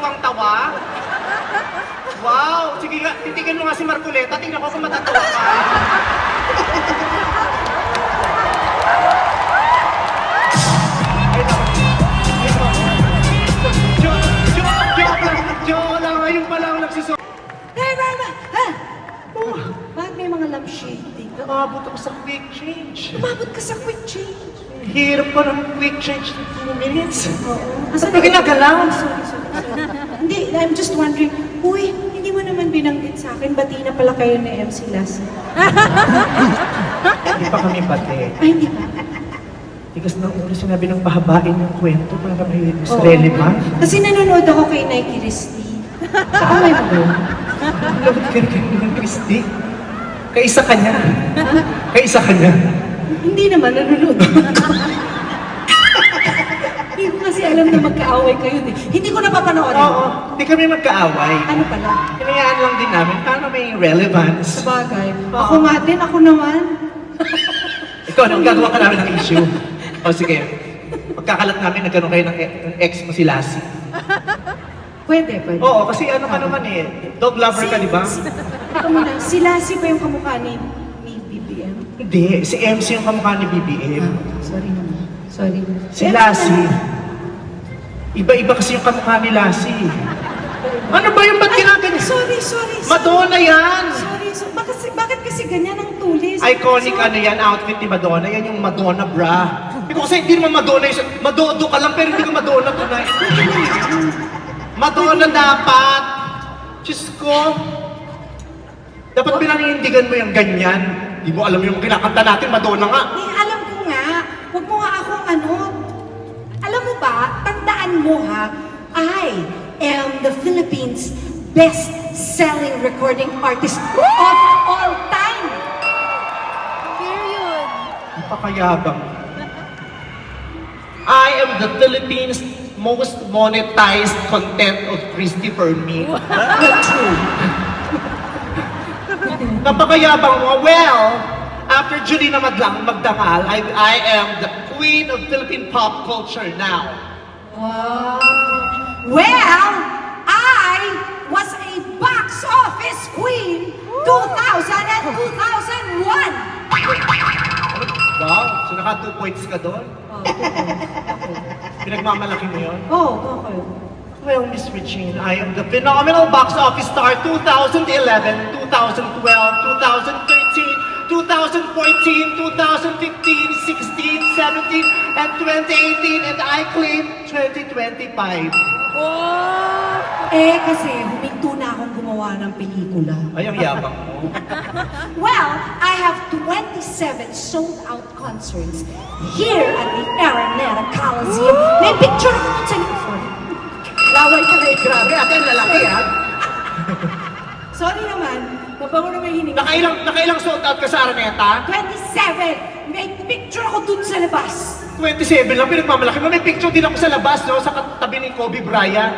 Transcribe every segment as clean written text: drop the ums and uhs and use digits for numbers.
tawang-tawa? Wow! Sige nga, titigan mo nga si Marcoleta. Tingnan ko kung matatawa ka. Joke lang. Ngayon pala ako nagsusunod. Hey, Rama! Ha? Oh, bakit may mga lampshading? Umabot ako sa quick change. Umabot ka sa quick change. Hirap pa ng quick change ng 2 minutes. Oo. Saan ka ginagalaw? Sorry. Hindi, I'm just wondering, uy, hindi mo naman binanggit sa akin, bati na pala kayo ni MC Lassie. Hindi pa kami bate. Ay, hindi ba? Tigas na ulo sinabi ng pahabain ng kwento para may mas Oo. relevant. Kasi nanonood ako kay Nike Risty. Kaaway mo ba yun? Lapit ka rin ng Christy. Kaisa ka niya. Kaisa ka niya. Hindi naman, nanonood. Hindi ko kasi alam na magkaaway kayo. Hindi ko napapanoorin. Oo, hindi kami magkaaway. Ano pala? Hinayaan lang din namin para may relevance. Sabagay. Oo. Ako nga din, ako naman. Ikaw, nang gagawa ka namin ng issue. O sige, pagkakalat namin, nagkaroon kayo ng ex mo si Lassie. Pwede. Oo, kasi ano ka naman eh, dog lover ka, di ba? Ito muna, si Lassie pa yung kamukha ni BBM? Hindi, si MC yung kamukha ni BBM. Sorry naman. Sorry. Si Lassie. Iba-iba kasi yung kamukha ni Lassie. Ano ba yung ba't ginaganyan? Sorry. Madonna yan! Sorry. Bakit kasi ganyan ang tulis? Iconic ano yan, outfit ni Madonna. Yan yung Madonna bra. Hindi ko kasi hindi naman Madonna yung... Madodo ka lang pero hindi ka Madonna tunay. Madonna dapat! Diyos ko! Dapat pinaninindigan mo yung ganyan. Di mo alam yung kinakanta natin, Madonna nga. Alam ko nga. Huwag mo nga akong ano. Alam mo ba, tandaan mo ha, I am the Philippines' best-selling recording artist of all time. Period. Napakayabang. I am the Philippines' most monetized content of Christopher Me. True. Napakayabang mo. Well, after Julina Magdangal, I am the queen of Philippine pop culture now. Wow. Well, I was a box office queen 2000 and 2001. Wow, so naka 2 points ka doon? Pinagmamalaki mo yun? Okay. Well, Miss Regine, I am the phenomenal box office star 2011, 2012, 2013, 2014, 2015, 16, 17, and 2018, and I claim 2025. Kasi huminto na akong gumawa ng pelikula. Ay, ang yabang mo. Well, I have 27 sold-out concerts here at the Araneta Coliseum. May picture ako dun sa likod. Laway ka na eh, grabe. Ate, ang lalaki, ha? Sorry naman, mabango na may hininga. Nakailang sold out ka sa Araneta? 27! May picture ako dun sa labas. 27 lang, pinagmamalaki mo. May picture din ako sa labas, no? Sa katabi ni Kobe Bryant.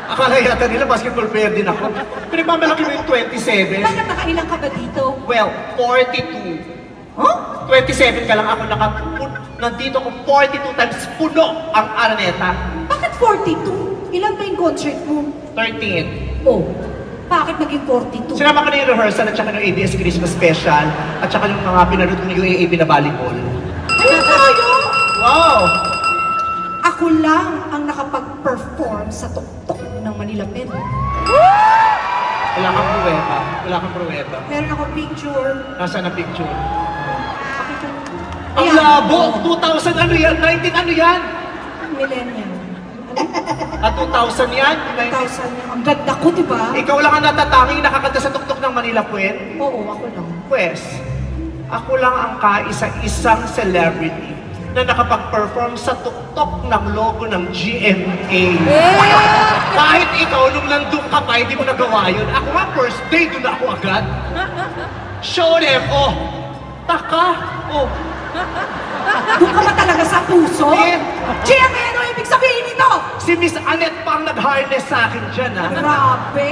Akala yata nila basketball player din ako. Pinagmamalaki mo yung 27. Bakit nakailang ka ba dito? Well, 42. Huh? 27 ka lang ako nandito ako 42 times puno ang Araneta. Bakit 42? Ilan ba yung concert mo? 13. Oh, bakit naging 42? Sinama ko na yung rehearsal at saka yung ABS Christmas Special at saka yung mga pinanood ko ng UAAP na volleyball. Ayun tayo! Wow! Ako lang ang nakapag-perform sa tuktok ng Manila Pen. Wala kang pruweta. Wala kang pruweta. Meron ako picture. Nasaan ang picture? Pakita mo. Ang Ayan. labo! 2000 ano yan? 19 ano yan? Millennial. At 2000 yan? 2000. Ang ganda ko, di ba? Ikaw lang ang natatanging nakakanta sa tuktok ng Manila Puwen? Oo, ako lang. Pwes, ako lang ang kaisa-isang celebrity na nakapag-perform sa tuktok ng logo ng GMA. Kahit ikaw, nung nandun ka pa, hindi mo nagawa yun. Ako nga, first day, doon ako agad. Show them, oh, taka, oh. Doon ka ba talaga sa puso? Eh. GMA, ano ibig sabihin nito? Si Miss Annette pa ang nag-harness sa akin dyan, ha? Grabe.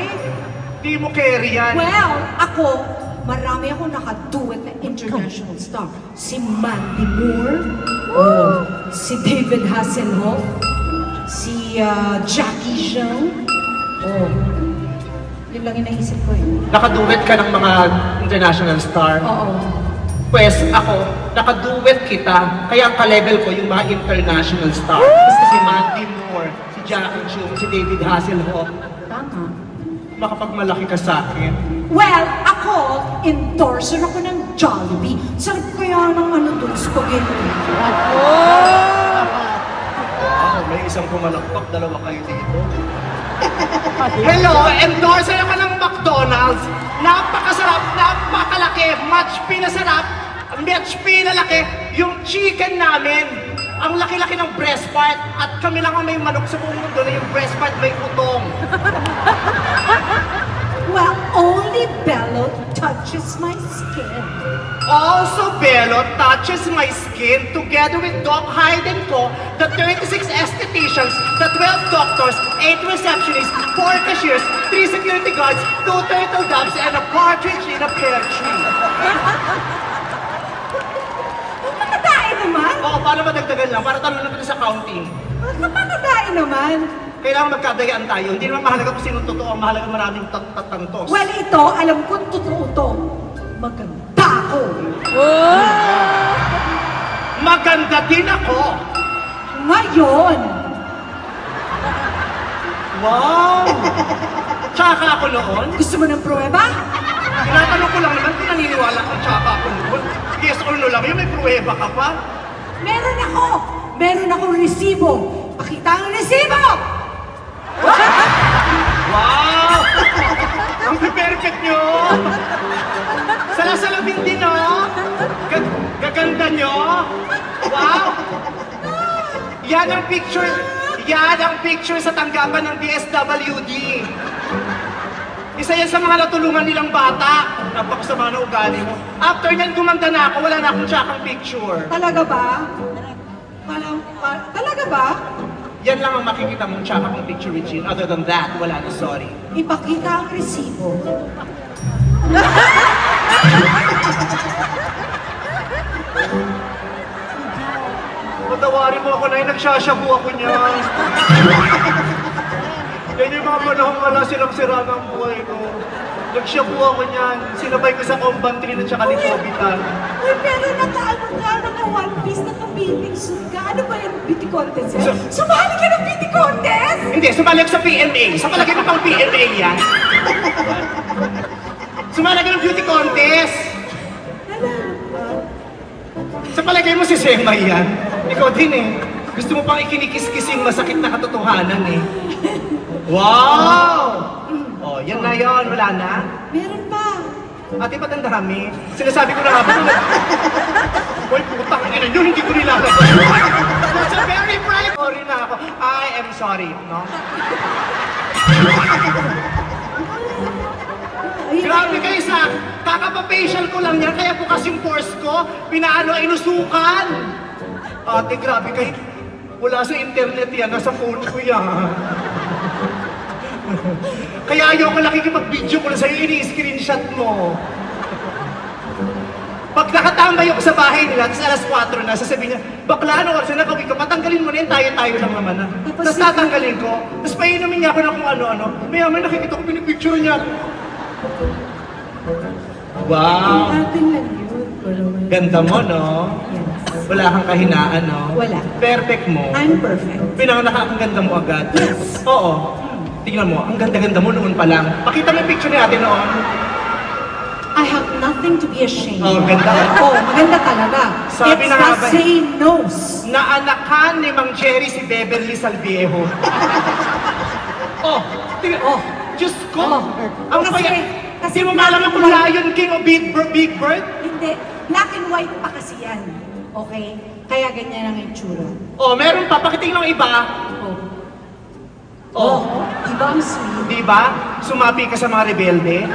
Di mo carry yan. Well, ako, marami akong nakaduet na international star. Si Mandy Moore, si David Hasselhoff, Si Jackie Jean. Oh. Yun lang yung naisip ko eh. Nakaduet ka ng mga international star. Oo. Pwes, ako, nakaduet kita. Kaya ang ka-level ko yung mga international star. Basta si Mandy Moore, si Jackie Chung, si David Hasselhoff. Tama. Makapagmalaki ka sa akin. Well, ako, endorser ako ng Jollibee. Sarap kaya ng ano dun, spaghetti. May isang pumalakpak, dalawa kayo dito. Hello, endorser ako ng McDonald's. Napakasarap, napakalaki, much pinasarap, much pinalaki. Yung chicken namin, ang laki-laki ng breast part at kami lang ang may manok sa buong mundo na yung breast part may utong. Well, only Bello touches my skin. Also, Bello touches my skin together with Doc Hayden Co, the 36 estheticians, the 12 doctors, 8 receptionists, 4 cashiers, 3 security guards, 2 turtle doves, and a partridge in a pear tree. Napakadain naman. Oo, paano madagdagan lang? Para tanong natin sa counting. Napakadain naman. Kailangan magkadayaan tayo. Hindi naman mahalaga kung sino totoo. Ang mahalaga maraming tatantos. Well, ito, alam ko totoo to. Maganda ako. Maganda din ako. Ngayon. Wow! Tsaka ako noon. Gusto mo ng pruweba? Tinatanong ko lang naman kung naniniwala kung tsaka ako noon. Yes or no lang yun, may pruweba ka pa. Meron ako. Meron akong resibo. Pakita ang resibo! Wow! Ang perfect nyo! Salasalamin din, no? Gaganda nyo! Wow! Yan ang picture sa tanggapan ng DSWD. Isa yan sa mga natulungan nilang bata. Napakasama na ugali mo. After nyan, gumanda na ako, wala na akong tsakang picture. Talaga ba? Talaga ba? Yan lang ang makikita mong tsakang picture, Regine. Other than that, wala na, sorry. Ipakita ang resibo. Patawarin mo ako na yung nagsashabu ako niyan. Yan yung mga panahon wala silang sira ng buhay ko. Nagshabu ako niyan. Sinabay ko sa Combantrin at saka ni Covitan. Uy, pero naka-one piece, naka-bathing suit ka. Ano ba yung beauty contest? Sumali ka ng beauty contest? Hindi, sumali ako sa PMA. Sa palagay mo pang PMA yan. Sumali ka ng beauty contest. Sa palagay mo si Sema yan. Ikaw din eh. Gusto mo pang ikinikis-kis yung masakit na katotohanan eh. Wow! Oh, yan na yun. Wala na? Meron pa. Ate, ba't ang dami? Sinasabi ko na nga ba? Uy, putang ina nyo, hindi ko nilalabas. That's a very bright. Sorry na ako. I am sorry, no? Grabe kayo sa kakapafacial ko lang yan, kaya bukas yung pores ko, pinaano, inusukan. Ate, grabe kayo. Wala sa internet yan, nasa phone ko yan. Kaya ayoko nakikipag-video ko lang sa'yo, ini-screenshot mo. Pag nakatambay ako sa bahay nila, tapos alas 4 na, sasabihin niya, bakla, ano oras na nakawin ka, patanggalin mo na yun, tayo-tayo lang naman na. Tapos tatanggalin ko, tapos painumin niya ako ng kung ano-ano. May nakikita ko, pinipicture niya. Wow! Tingnan yun. Ganda mo, no? Yes. Wala kang kahinaan, no? Wala. Perfect mo. I'm perfect. Pinanganak ang ganda mo agad. Yes. Oo. Tingnan mo, ang ganda-ganda mo noon pa lang. Pakita mo yung picture ni ate noon. I have nothing to be ashamed Oh, of. ganda. Oh, maganda talaga. Sabi It's na nga the ba- same nose. Naanakan ni Mang Jerry si Beverly Salviejo. Oh, tingnan. Oh. Diyos ko. Oh. Ano ba yan? Kasi mo malaman kung Lion King o Big Bird? Hindi. Black and white pa kasi yan. Okay? Kaya ganyan ang itsura. Oh, meron pa. Pakitingin ng iba. Oh. Oh. Diba ang sweet? Di ba? Sumabi ka sa mga rebelde.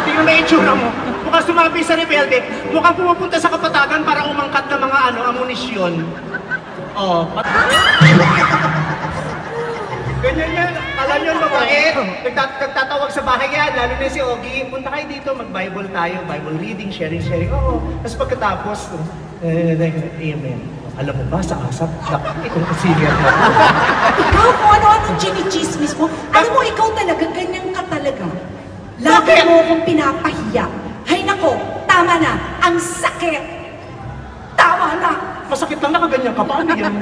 Tingnan mo yung itsura mo. Mukhang sumabi sa rebelde. Mukhang pumupunta sa kapatagan para umangkat ng mga amunisyon. Oh. Ganyan yan. Alam nyo, mabait. Nagtatawag sa bahay yan. Lalo na si Ogie. Punta kayo dito. Mag-Bible tayo. Bible reading, sharing. Oo. Tapos pagkatapos, amen. Alam mo ba, sa asap, itong concealer mo. Ikaw kung ano-anong chinichismis mo. Alam mo, ikaw talaga, ganyan ka talaga. Lagi Bakit? mo akong pinapahiya. Hay nako, tama na. Ang sakit. Tama na. Masakit lang, nakaganyan ka. Paano yan?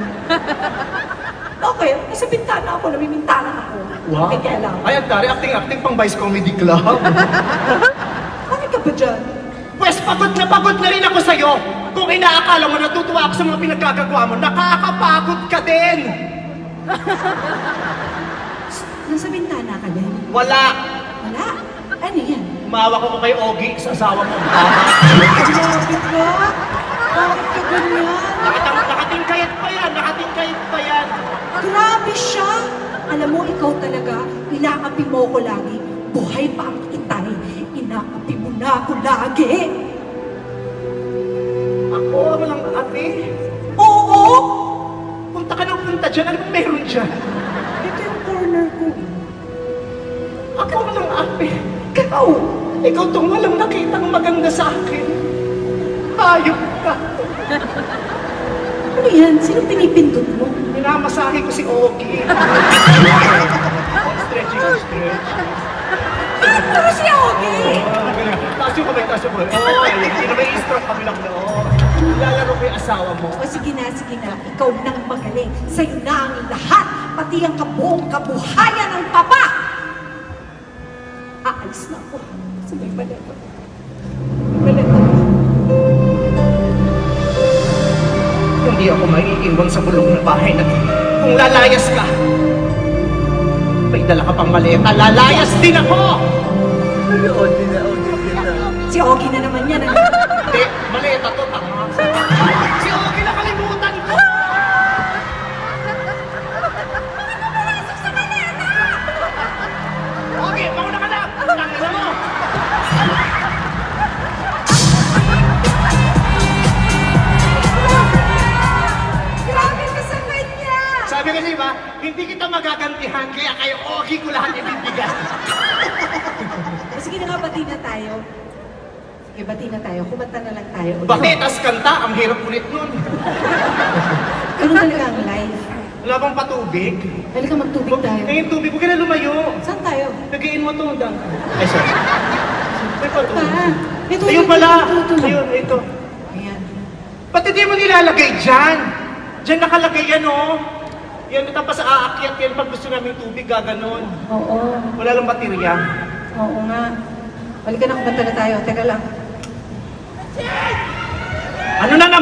Okay, nasa bintana ako, namimintana ako. Wow. Kaya lang. Ay, Antari, acting pang Vice Comedy Club. Bakit ka ba dyan? Pwes, pagod na rin ako sa'yo. Kung inaakala mo natutuwa ako sa mga pinagkagagawa mo, nakakapagod ka din. Nasa bintana ka din? Wala. Wala. Ano yan? Umawa ko kay Ogie, sa asawa mo. Grabe ka. Bakit ka ganyan? Nakatingkayat pa yan. Grabe siya! Alam mo, ikaw talaga, inaapi mo ko lagi. Buhay pa ang itay. Inaapi mo na ako lagi. Ako, walang ate. Oo! Punta ka ng punta dyan. Ano bang meron dyan? Ito yung corner ko. Ako walang ate. Ikaw! Ikaw tong walang nakitang maganda sa akin. Hayop ka. Ano yan? Sino pinipindot mo? Minamasahe ko si Ogie. Stretching. Pero si Ogie! Taas yung kamay. Oo, hindi na may stroke kami lang na. Lalaro ko yung asawa mo. O sige na. Ikaw nang magaling. Sa'yo na ang lahat. Pati ang kabuong kabuhayan ng papa! Aalis na ako. Sabay balik ako. Hindi ako maiiwan sa bulong na bahay na to. Kung lalayas ka, may dala ka pang maleta, lalayas din ako! Si Ogie na naman yan. Ano? Hindi, maleta to, tanga. Si Ogie nakalimutan ko! Ogie, mauna ka na! Tangina mo! Grabe ka sa kanya! Sabi kasi ba, hindi kita magagantihan, kaya kayo Ogie ko lahat ibibigay. O sige na nga, bati na tayo. Sige, bati na tayo. Kumanta na lang tayo. Batetas kanta, ang hirap ulit nun. Ganun talaga ang life. Wala bang patubig? Halika magtubig tayo. Ngayon tubig, huwag ka na lumayo. Saan tayo? Lagayin mo ito. Ay, sorry. May patubig. Ito, Ayun pala. Ito. Ayun, ito. Ayan. Ba't hindi mo nilalagay dyan? Dyan nakalagay yan, oh. Yan, tapos aakyat yan pag gusto namin tubig, gaganon. Oo. Wala lang baterya. Oo nga. Halika na, kumanta na tayo. Teka lang. Ano na naman?